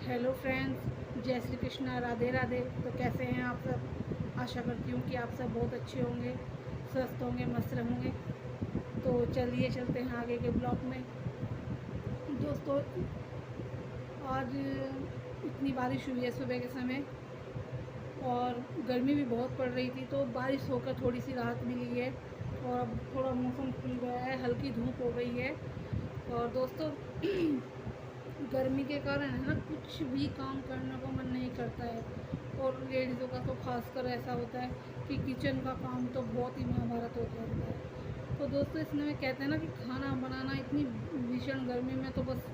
Hello friends, जय श्री कृष्णा, राधे राधे। तो कैसे हैं आप सब? आशा करती हूँ कि आप सब बहुत अच्छे होंगे, स्वस्थ होंगे, मस्त होंगे। तो चलिए चलते हैं आगे के ब्लॉग में। दोस्तों, आज इतनी बारिश हुई है सुबह के समय और गर्मी भी बहुत पड़ रही थी, तो बारिश होकर थोड़ी सी राहत मिली है और अब थोड़ा मौसम खुल गया है, हल्की धूप हो गई है। और दोस्तों गर्मी के कारण है ना, कुछ भी काम करने को मन नहीं करता है। और लेडीज़ों का तो खासकर ऐसा होता है कि किचन का काम तो बहुत ही महाभारत हो जाता है। तो दोस्तों इसमें कहते हैं ना कि खाना बनाना इतनी भीषण गर्मी में तो बस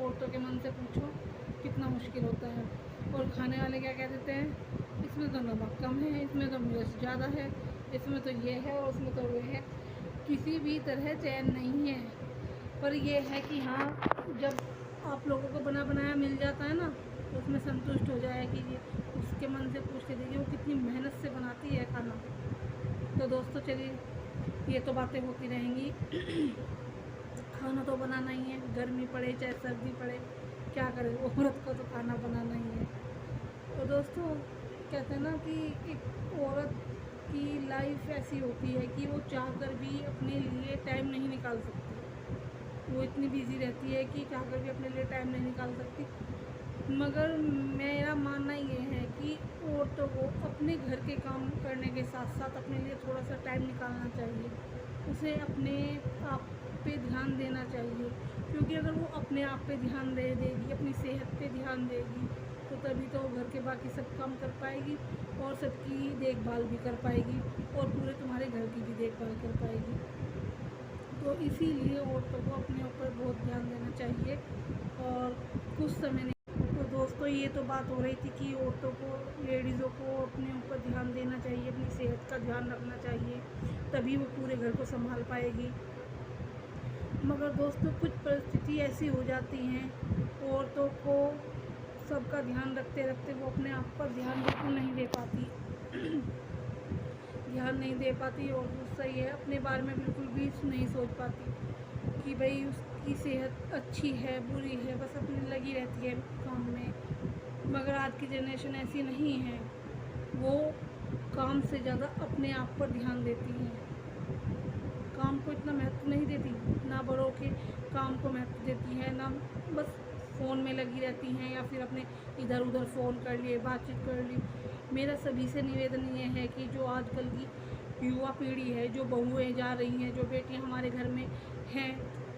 औरतों के मन से पूछो कितना मुश्किल होता है। और खाने वाले क्या कह देते हैं, इसमें तो नमक कम है, इसमें तो मिर्च ज़्यादा है, इसमें तो ये है और उसमें तो वो है। किसी भी तरह चैन नहीं है। पर यह है कि हाँ, जब आप लोगों को बना बनाया मिल जाता है ना, तो उसमें संतुष्ट हो जाए कि ये उसके मन से पूछ के देखिए वो कितनी मेहनत से बनाती है खाना। तो दोस्तों चलिए, ये तो बातें होती रहेंगी। खाना तो बनाना ही है, गर्मी पड़े चाहे सर्दी पड़े, क्या करे, औरत को तो खाना बनाना ही है। तो दोस्तों कहते हैं ना कि एक औरत की लाइफ ऐसी होती है कि वो चाह कर भी अपने लिए टाइम नहीं निकाल सकती। वो इतनी बिज़ी रहती है कि चाह कर भी अपने लिए टाइम नहीं निकाल सकती। मगर मेरा मानना ये है कि औरतों को अपने घर के काम करने के साथ साथ अपने लिए थोड़ा सा टाइम निकालना चाहिए। उसे अपने आप पे ध्यान देना चाहिए, क्योंकि अगर वो अपने आप पे ध्यान दे देगी, अपनी सेहत पे ध्यान देगी, तो तभी तो वो घर के बाकी सब काम कर पाएगी और सबकी देखभाल भी कर पाएगी और पूरे तुम्हारे घर की भी देखभाल कर पाएगी। तो इसीलिए औरतों को अपने ऊपर बहुत ध्यान देना चाहिए और कुछ समय नहीं। तो दोस्तों ये तो बात हो रही थी कि औरतों को, लेडीज़ों को अपने ऊपर ध्यान देना चाहिए, अपनी सेहत का ध्यान रखना चाहिए, तभी वो पूरे घर को संभाल पाएगी। मगर दोस्तों कुछ परिस्थिति ऐसी हो जाती हैं औरतों को सबका ध्यान रखते रखते वो अपने आप पर ध्यान बिल्कुल नहीं दे पाती। ध्यान नहीं दे पाती और दूसरा ये है, अपने बारे में बिल्कुल भी नहीं सोच पाती कि भाई उसकी सेहत अच्छी है बुरी है, बस अपनी लगी रहती है काम में। मगर आज की जनरेशन ऐसी नहीं है, वो काम से ज़्यादा अपने आप पर ध्यान देती है। काम को इतना महत्व नहीं देती, ना बड़ों के काम को महत्व देती है, ना बस फ़ोन में लगी रहती हैं या फिर अपने इधर उधर फ़ोन कर लिए, बातचीत कर ली। मेरा सभी से निवेदन ये है कि जो आजकल की युवा पीढ़ी है, जो बहुएं जा रही हैं, जो बेटियां हमारे घर में हैं,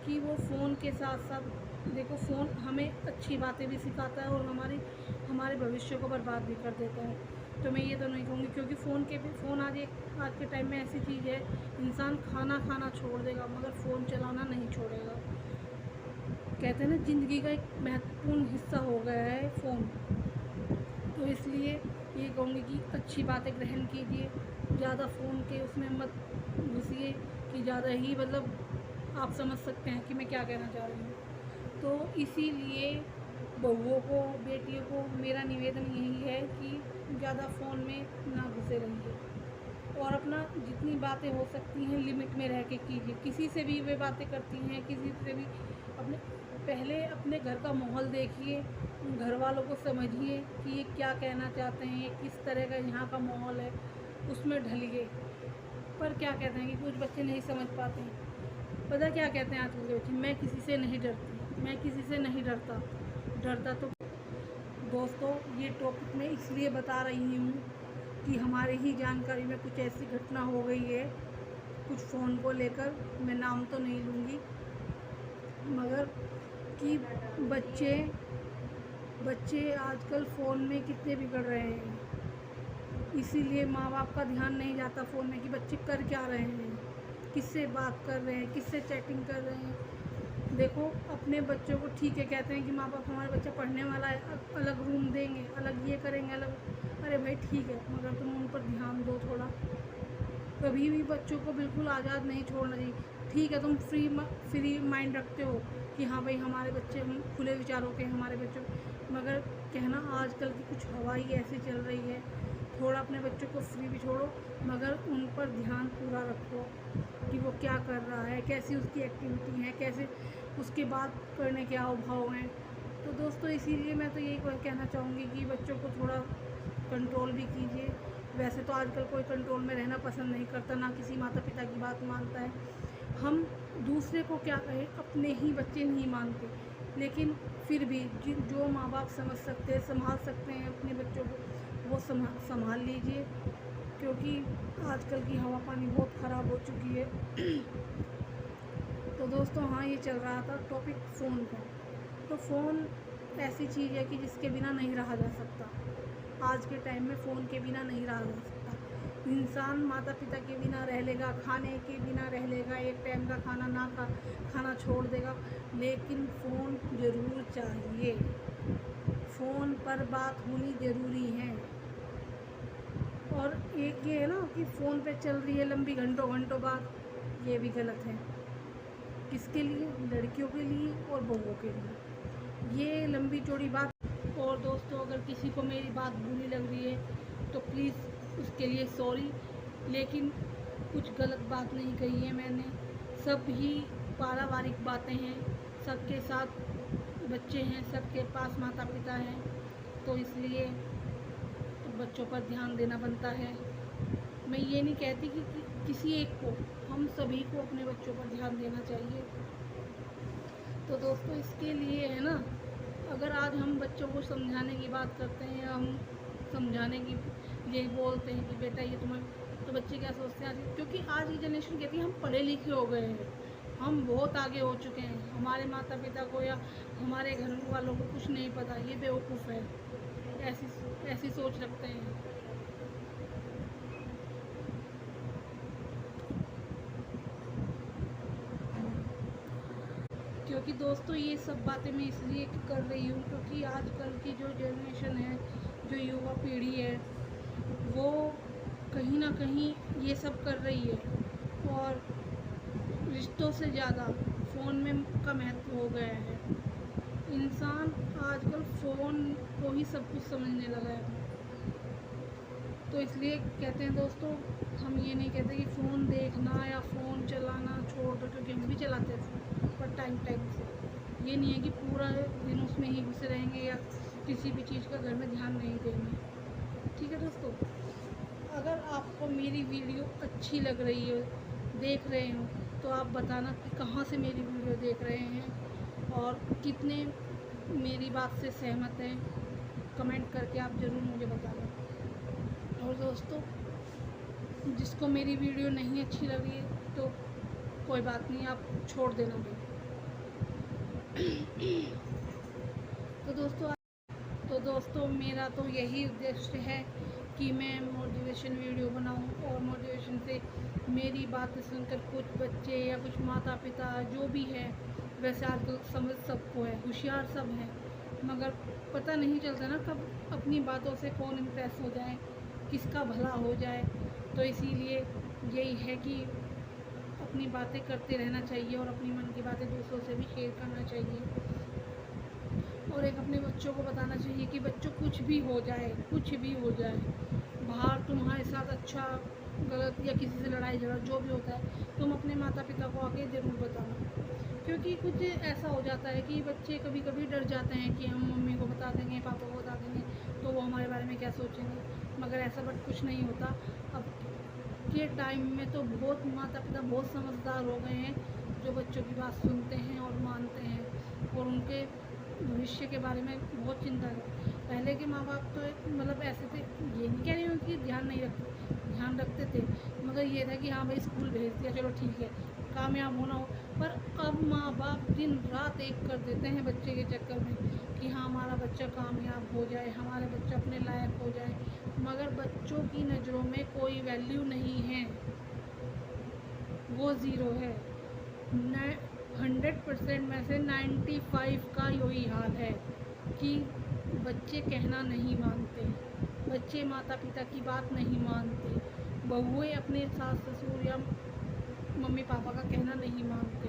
कि वो फ़ोन के साथ साथ देखो, फ़ोन हमें अच्छी बातें भी सिखाता है और हमारे भविष्य को बर्बाद भी कर देता है। तो मैं ये तो नहीं कहूँगी, क्योंकि फ़ोन आज के टाइम में ऐसी चीज़ है, इंसान खाना खाना छोड़ देगा मगर फ़ोन चलाना नहीं छोड़ेगा। कहते हैं ना, ज़िंदगी का एक महत्वपूर्ण हिस्सा हो गया है फ़ोन। तो इसलिए ये कहूँगी कि अच्छी बातें ग्रहण कीजिए, ज़्यादा फ़ोन के उसमें मत घुसिए कि ज़्यादा ही, मतलब आप समझ सकते हैं कि मैं क्या कहना चाह रही हूँ। तो इसीलिए बहुओं को, बेटियों को मेरा निवेदन यही है कि ज़्यादा फ़ोन में ना घुसे रहिए और अपना जितनी बातें हो सकती हैं लिमिट में रह के कीजिए। किसी से भी वे बातें करती हैं, किसी से भी पहले अपने घर का माहौल देखिए, घर वालों को समझिए कि ये क्या कहना चाहते हैं, ये किस तरह का यहाँ का माहौल है, उसमें ढलिए। पर क्या कहते हैं कि कुछ बच्चे नहीं समझ पाते हैं। पता क्या कहते हैं आजकल के बच्चे, मैं किसी से नहीं डरती, मैं किसी से नहीं डरता। डरता तो दोस्तों ये टॉपिक मैं इसलिए बता रही हूँ कि हमारे ही जानकारी में कुछ ऐसी घटना हो गई है कुछ फ़ोन को लेकर, मैं नाम तो नहीं लूँगी, मगर कि बच्चे आजकल फ़ोन में कितने बिगड़ रहे हैं। इसीलिए माँ बाप का ध्यान नहीं जाता फ़ोन में कि बच्चे कर क्या रहे हैं, किससे बात कर रहे हैं, किससे चैटिंग कर रहे हैं। देखो अपने बच्चों को, ठीक है कहते हैं कि माँ बाप हमारा बच्चा पढ़ने वाला है, अलग रूम देंगे, अलग ये करेंगे, अलग। अरे भाई ठीक है, मगर तुम उन पर ध्यान दो थोड़ा। कभी भी बच्चों को बिल्कुल आज़ाद नहीं छोड़ना चाहिए। ठीक है तुम फ्री माइंड रखते हो कि हाँ भाई हमारे बच्चे, हम खुले विचारों के हमारे बच्चों, मगर कहना आजकल की कुछ हवा ही ऐसी चल रही है। थोड़ा अपने बच्चों को फ्री भी छोड़ो, मगर उन पर ध्यान पूरा रखो कि वो क्या कर रहा है, कैसी उसकी एक्टिविटी है, कैसे उसके बात करने के हाव भाव हैं। तो दोस्तों इसीलिए मैं तो यही कहना चाहूँगी कि बच्चों को थोड़ा कंट्रोल भी कीजिए। वैसे तो आजकल कोई कंट्रोल में रहना पसंद नहीं करता, ना किसी माता पिता की बात मानता है। हम दूसरे को क्या कहें, अपने ही बच्चे नहीं मानते, लेकिन फिर भी जो माँ बाप समझ सकते हैं, संभाल सकते हैं अपने बच्चों को, वो संभाल लीजिए, क्योंकि आजकल की हवा पानी बहुत ख़राब हो चुकी है। तो दोस्तों हाँ, ये चल रहा था टॉपिक फ़ोन का। तो फ़ोन ऐसी चीज़ है कि जिसके बिना नहीं रहा जा सकता। आज के टाइम में फ़ोन के बिना नहीं रहा जा सकता। इंसान माता पिता के बिना रह लेगा, खाने के बिना रह लेगा, एक टाइम का खाना खाना छोड़ देगा, लेकिन फ़ोन ज़रूर चाहिए। फ़ोन पर बात होनी ज़रूरी है। और एक ये है ना कि फ़ोन पे चल रही है लंबी घंटों घंटों बात, ये भी गलत है। किसके लिए? लड़कियों के लिए और बहुओं के लिए ये लंबी चौड़ी बात। और दोस्तों अगर किसी को मेरी बात बुरी लग रही है तो प्लीज़ उसके लिए सॉरी, लेकिन कुछ गलत बात नहीं कही है मैंने। सब ही पारिवारिक बातें हैं, सबके साथ बच्चे हैं, सबके पास माता पिता हैं, तो इसलिए बच्चों पर ध्यान देना बनता है। मैं ये नहीं कहती कि किसी एक को, हम सभी को अपने बच्चों पर ध्यान देना चाहिए। तो दोस्तों इसके लिए है ना, अगर आज हम बच्चों को समझाने की बात करते हैं, हम समझाने की यही बोलते हैं कि बेटा ये तुम्हें, तो बच्चे क्या सोचते हैं आज, क्योंकि आज की जनरेशन कहती है हम पढ़े लिखे हो गए हैं, हम बहुत आगे हो चुके हैं, हमारे माता पिता को या हमारे घर वालों को कुछ नहीं पता, ये बेवकूफ़ है, ऐसी सोच रखते हैं। क्योंकि दोस्तों ये सब बातें मैं इसलिए कर रही हूँ क्योंकि आजकल की जो जनरेशन है, जो युवा पीढ़ी है, वो कहीं ना कहीं ये सब कर रही है, और रिश्तों से ज़्यादा फ़ोन में का महत्व हो गया है। इंसान आजकल फ़ोन को ही सब कुछ समझने लगा है। तो इसलिए कहते हैं दोस्तों, हम ये नहीं कहते कि फ़ोन देखना या फ़ोन चलाना छोड़ दो, क्योंकि हम भी चलाते हैं पर टाइम से। ये नहीं है कि पूरा दिन उसमें ही घुसे रहेंगे या किसी भी चीज़ का घर में ध्यान नहीं देंगे। ठीक है दोस्तों, अगर आपको मेरी वीडियो अच्छी लग रही है, देख रहे हो, तो आप बताना कि कहाँ से मेरी वीडियो देख रहे हैं और कितने मेरी बात से सहमत हैं। कमेंट करके आप ज़रूर मुझे बताना। और दोस्तों जिसको मेरी वीडियो नहीं अच्छी लगी तो कोई बात नहीं, आप छोड़ देना भी। तो दोस्तों मेरा तो यही उद्देश्य है कि मैं मोटिवेशन वीडियो बनाऊं, और मोटिवेशन से मेरी बातें सुनकर कुछ बच्चे या कुछ माता पिता जो भी है, वैसे आजकल समझ सबको है, होशियार सब हैं, मगर पता नहीं चलता ना कब अपनी बातों से कौन इम्प्रेस हो जाए, किसका भला हो जाए। तो इसीलिए यही है कि अपनी बातें करते रहना चाहिए और अपनी मन की बातें दूसरों से भी शेयर करना चाहिए, और एक अपने बच्चों को बताना चाहिए कि बच्चों कुछ भी हो जाए, कुछ भी हो जाए, बाहर तुम्हारे साथ अच्छा गलत या किसी से लड़ाई झगड़ा जो भी होता है, तुम अपने माता पिता को आके ज़रूर बताना। क्योंकि कुछ ऐसा हो जाता है कि बच्चे कभी कभी डर जाते हैं कि हम मम्मी को बता देंगे, पापा को बता देंगे तो वो हमारे बारे में क्या सोचेंगे, मगर ऐसा बट कुछ नहीं होता। अब के टाइम में तो बहुत माता पिता बहुत समझदार हो गए हैं, जो बच्चों की बात सुनते हैं और मानते हैं, और उनके भविष्य के बारे में बहुत चिंता करते। पहले के माँ बाप तो मतलब ऐसे थे, ये नहीं कह रही हूँ कि ध्यान रखते थे, मगर ये था कि हाँ भाई स्कूल भेज दिया, चलो ठीक है, कामयाब होना हो। पर अब माँ बाप दिन रात एक कर देते हैं बच्चे के चक्कर में कि हाँ हमारा बच्चा कामयाब हो जाए, हमारा बच्चा अपने लायक हो जाए, मगर बच्चों की नज़रों में कोई वैल्यू नहीं है, वो ज़ीरो है। 100% में से 95 का यही हाल है कि बच्चे कहना नहीं मानते, बच्चे माता पिता की बात नहीं मानते, बहुएं अपने सास ससुर या मम्मी पापा का कहना नहीं मानते,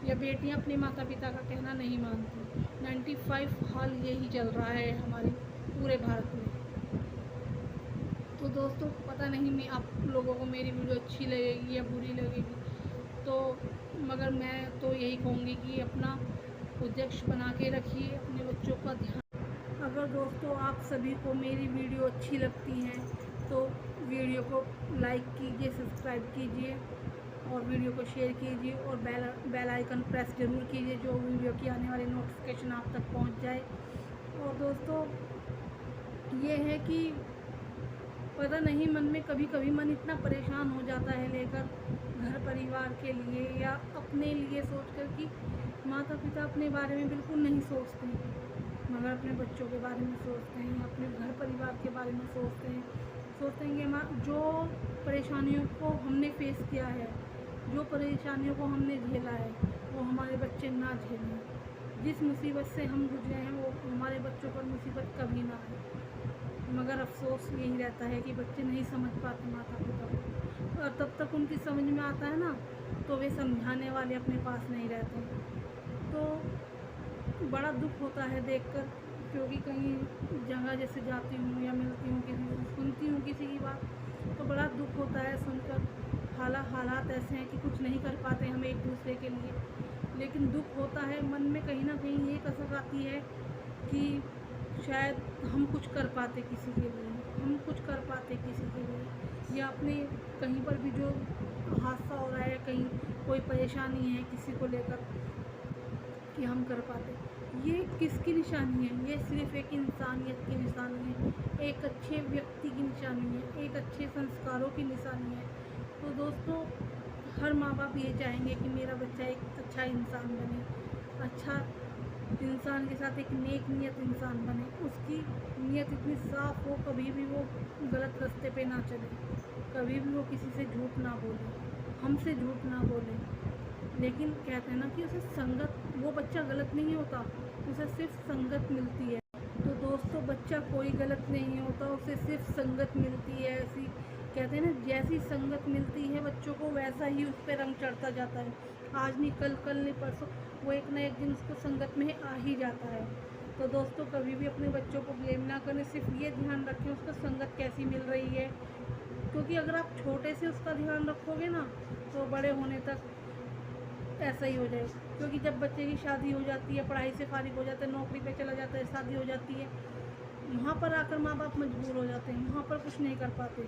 या बेटियां अपने माता पिता का कहना नहीं मानती। 95 हाल यही चल रहा है हमारे पूरे भारत में। तो दोस्तों पता नहीं मैं आप लोगों को मेरी वीडियो अच्छी लगेगी या बुरी लगेगी, तो मगर मैं तो यही कहूँगी कि अपना उद्देश्य बना के रखिए, अपने बच्चों का ध्यान। अगर दोस्तों आप सभी को मेरी वीडियो अच्छी लगती है तो वीडियो को लाइक कीजिए, सब्सक्राइब कीजिए और वीडियो को शेयर कीजिए और बेल आइकन प्रेस ज़रूर कीजिए, जो वीडियो की आने वाली नोटिफिकेशन आप तक पहुंच जाए। और दोस्तों ये है कि पता नहीं, मन में कभी कभी मन इतना परेशान हो जाता है लेकर घर परिवार के लिए या अपने लिए सोचकर कि माता पिता अपने बारे में बिल्कुल नहीं सोचते हैं, मगर अपने बच्चों के बारे में सोचते हैं, अपने घर परिवार के बारे में सोचते हैं कि जो परेशानियों को हमने फेस किया है, जो परेशानियों को हमने झेला है, वो हमारे बच्चे ना झेलें। जिस मुसीबत से हम गुजरे हैं वो हमारे बच्चों पर मुसीबत कभी ना आए। मगर अफसोस यही रहता है कि बच्चे नहीं समझ पाते माता पिता को, और तब तक उनकी समझ में आता है ना तो वे समझाने वाले अपने पास नहीं रहते। तो बड़ा दुख होता है देखकर, क्योंकि कहीं जगह जैसे जाती हूँ या मिलती हूँ किसी से, सुनती हूँ किसी की बात, तो बड़ा दुख होता है सुनकर। हालात ऐसे हैं कि कुछ नहीं कर पाते हम एक दूसरे के लिए, लेकिन दुख होता है मन में। कहीं ना कहीं ये कसक आती है कि शायद हम कुछ कर पाते किसी के लिए, हम कुछ कर पाते किसी के लिए, या अपने कहीं पर भी जो हादसा हो रहा है, कहीं कोई परेशानी है किसी को लेकर, कि हम कर पाते। ये किसकी निशानी है? ये सिर्फ एक इंसानियत की निशानी है, एक अच्छे व्यक्ति की निशानी है, एक अच्छे संस्कारों की निशानी है। तो दोस्तों हर माँ बाप ये चाहेंगे कि मेरा बच्चा एक अच्छा इंसान बने, अच्छा इंसान के साथ एक नेक नियत इंसान बने, उसकी नियत इतनी साफ़ हो, कभी भी वो गलत रास्ते पे ना चले, कभी भी वो किसी से झूठ ना बोले, हमसे झूठ ना बोले। लेकिन कहते हैं ना कि उसे संगत, वो बच्चा गलत नहीं होता, उसे सिर्फ संगत मिलती है। तो दोस्तों बच्चा कोई गलत नहीं होता, उसे सिर्फ संगत मिलती है। ऐसी कहते हैं ना, जैसी संगत मिलती है बच्चों को वैसा ही उस पर रंग चढ़ता जाता है। आज नहीं कल, कल नहीं परसों, वो एक ना एक दिन उसको संगत में आ ही जाता है। तो दोस्तों कभी भी अपने बच्चों को ब्लेम ना करें, सिर्फ ये ध्यान रखें उसको संगत कैसी मिल रही है, क्योंकि अगर आप छोटे से उसका ध्यान रखोगे ना तो बड़े होने तक ऐसा ही हो जाए। क्योंकि जब बच्चे की शादी हो जाती है, पढ़ाई से फारिग हो जाता है, नौकरी पे चला जाता है, शादी हो जाती है, वहाँ पर आकर माँ बाप मजबूर हो जाते हैं, वहाँ पर कुछ नहीं कर पाते।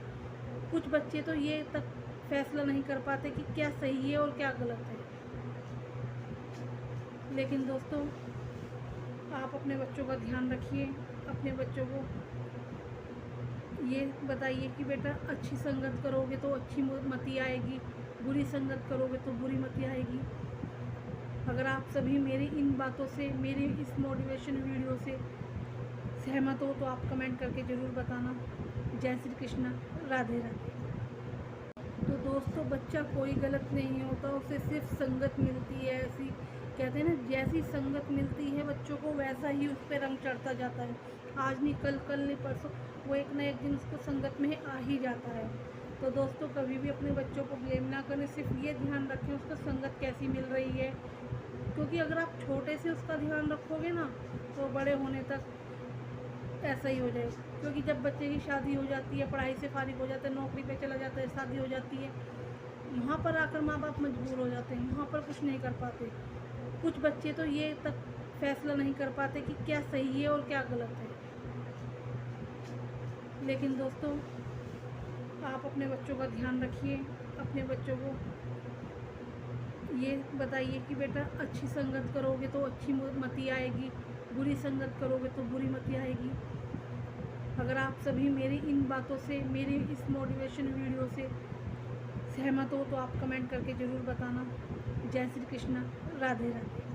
कुछ बच्चे तो ये तक फैसला नहीं कर पाते कि क्या सही है और क्या गलत है। लेकिन दोस्तों आप अपने बच्चों का ध्यान रखिए, अपने बच्चों को ये बताइए कि बेटा अच्छी संगत करोगे तो अच्छी मति आएगी, बुरी संगत करोगे तो बुरी मति आएगी। अगर आप सभी मेरी इन बातों से, मेरी इस मोटिवेशन वीडियो से सहमत हो तो आप कमेंट करके ज़रूर बताना। जय श्री कृष्ण, राधे राधे। तो दोस्तों बच्चा कोई गलत नहीं होता, उसे सिर्फ संगत मिलती है। ऐसी कहते हैं ना, जैसी संगत मिलती है बच्चों को वैसा ही उस पर रंग चढ़ता जाता है। आज नहीं कल, कल नहीं परसों, वो एक ना एक दिन उसको संगत में आ ही जाता है। तो दोस्तों कभी भी अपने बच्चों को ब्लेम ना करें, सिर्फ ये ध्यान रखें उसको संगत कैसी मिल रही है, क्योंकि अगर आप छोटे से उसका ध्यान रखोगे ना तो बड़े होने तक ऐसा ही हो जाए। क्योंकि जब बच्चे की शादी हो जाती है, पढ़ाई से फारिग हो जाता है, नौकरी पे चला जाता है, शादी हो जाती है, वहाँ पर आकर माँ बाप मजबूर हो जाते हैं, वहाँ पर कुछ नहीं कर पाते। कुछ बच्चे तो ये तक फैसला नहीं कर पाते कि क्या सही है और क्या गलत है। लेकिन दोस्तों आप अपने बच्चों का ध्यान रखिए, अपने बच्चों को ये बताइए कि बेटा अच्छी संगत करोगे तो अच्छी मति आएगी, बुरी संगत करोगे तो बुरी मति आएगी। अगर आप सभी मेरी इन बातों से, मेरी इस मोटिवेशन वीडियो से सहमत हो तो आप कमेंट करके ज़रूर बताना। जय श्री कृष्ण, राधे राधे।